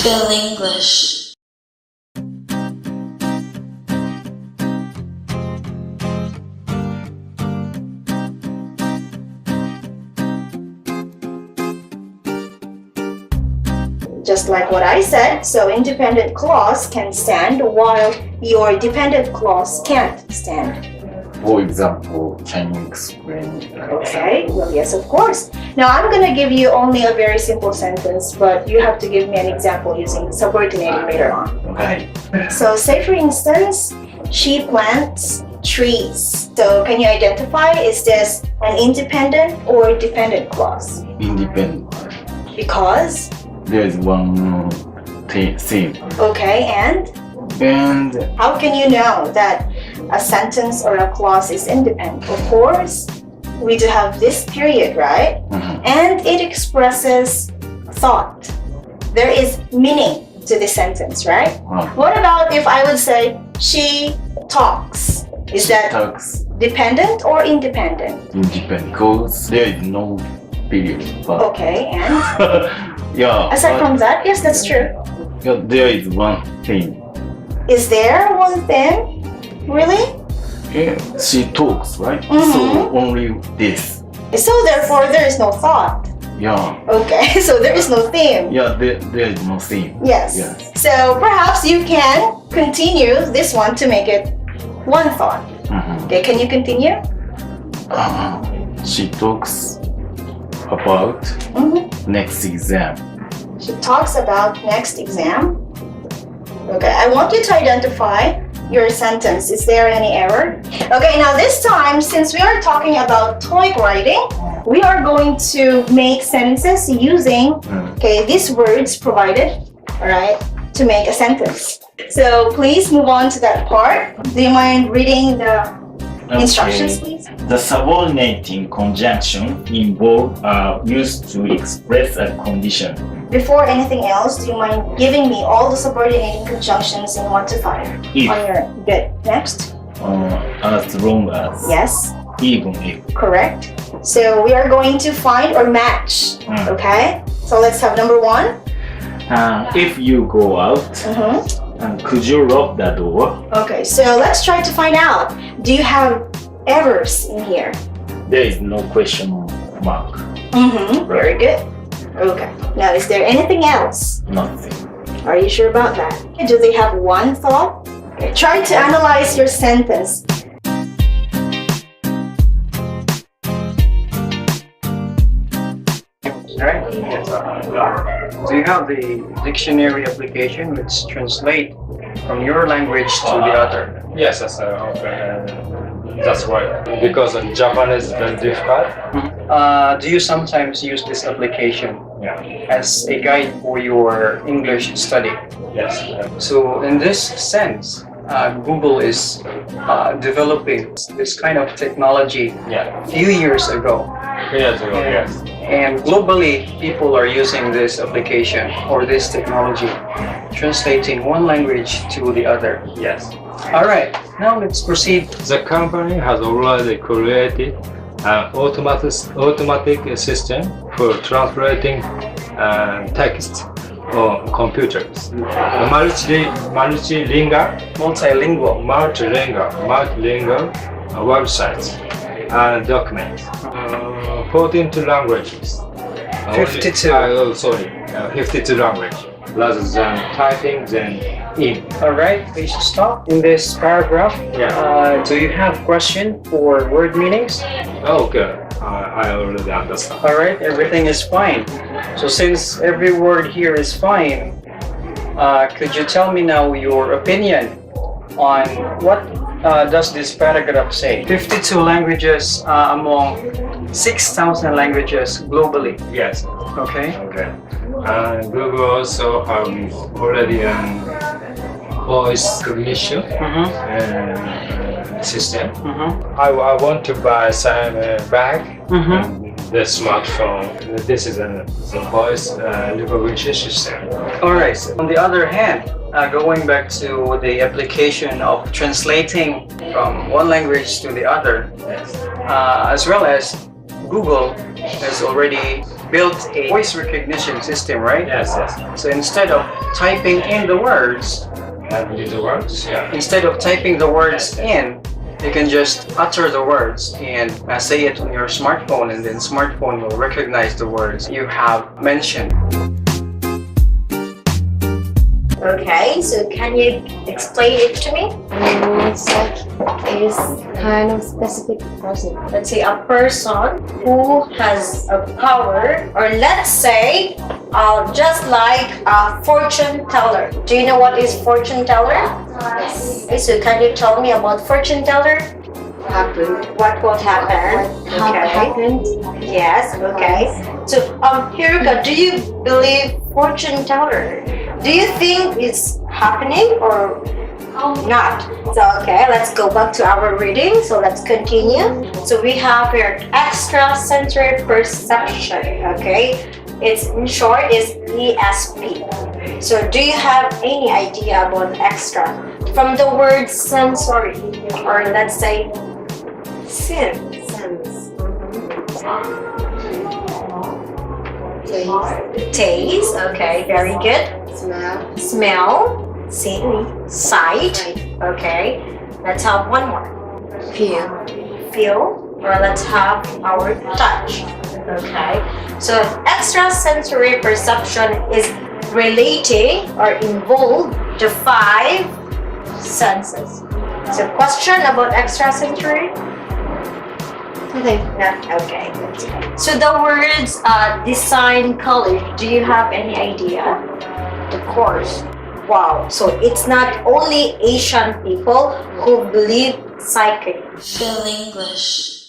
Feel English. Just like what I said, so independent clause can stand while your dependent clause can't stand. For example, can you explain? Okay, well, yes, of course. Now I'm going to give you only a very simple sentence, but you have to give me an example using subordinating later on. Okay. So say for instance, she plants trees. So can you identify, is this an independent or dependent clause? Independent. Because? There is one thing. Okay, and? And How can you know that a sentence or a clause is independent? Of course, we do have this period, right? And it expresses thought. There is meaning to the sentence, right? What about if I would say, she talks? Is that talks dependent or independent? independent because there is no period. But Okay, and? yeah, Aside from that, yes, that's true. yeah, there is one thing. Is there one thing? Really? Yeah, she talks, right? Mhm. So only this. So therefore, there is no thought. Yeah, Okay, so there is no theme. yeah, there is no thing. Yes. Yes. So perhaps you can continue this one to make it one thought. Okay, can you continue? She talks about next exam. She talks about next exam. Okay, I want you to identify your sentence. Is there any error? Okay, now this time, since we are talking about TOEIC writing, we are going to make sentences using these words provided, all right, to make a sentence. So please move on to that part. Do you mind reading the instructions, please? The subordinating conjunction involved are used to express a condition. Before anything else, do you mind giving me all the subordinating conjunctions in 1 to 5? If. On your good. Next. As long as, Yes. even if. Correct. So we are going to find or match. Okay. So let's have number 1. If you go out, could you lock the door? Okay. So let's try to find out. Do you have errors in here? There is no question mark. Very good. Okay. Now, is there anything else? Nothing. Are you sure about that? Do they have one thought? Okay. Try to analyze your sentence. Right? Do you have the dictionary application which translate from your language to the other? Yes, that's right. Because Japanese is very difficult. Do you sometimes use this application Yeah. as a guide for your English study? Yes. So in this sense, Google is developing this kind of technology Yeah. a few years ago. Years ago, yes. And globally, people are using this application or this technology, translating one language to the other. Yes. All right, now let's proceed. The company has already created an automatic system for translating text on computers. Multilingual websites and documents. 42 languages. 52. 52 languages rather than typing than in. All right, please stop in this paragraph. Yeah. Do you have question for word meanings? Okay, I already understand. All right, everything is fine. So since every word here is fine, could you tell me now your opinion on what does this paragraph say? 52 languages among 6,000 languages globally. Yes. Okay. Okay. Google also have already voice recognition system. I want to buy some bag. The smartphone. This is the voice recognition system. All right. On the other hand, going back to the application of translating from one language to the other, as well as Google has already built a voice recognition system, right? Yes, yes. So instead of typing in the words, And little words, yeah. instead of typing the words in, you can just utter the words and say it on your smartphone, and then smartphone will recognize the words you have mentioned. Okay, so can you explain it to me? It's like is kind of specific person. Let's say a person who has a power, or let's say just like a fortune teller. Do you know what is fortune teller? Yes. Okay, so can you tell me about fortune teller? Happened. What will happen? How Okay. happened? Yes, okay. So Hiruka, do you believe fortune teller? Do you think it's happening or not? So okay, let's go back to our reading. So let's continue. So we have here extrasensory perception. Okay, it's in short is ESP. So do you have any idea about extra from the word sensory, or let's say sense? Taste. Okay, very good. Smell. Smell, see, sight. Okay, let's have one more. Feel. Feel, or let's have our touch. Okay, so extrasensory perception is relating or involved the 5 senses. So question about extrasensory? Okay. Okay. So the words design college, do you have any idea? The course. Wow. So it's not only Asian people who believe psychic. Feel English.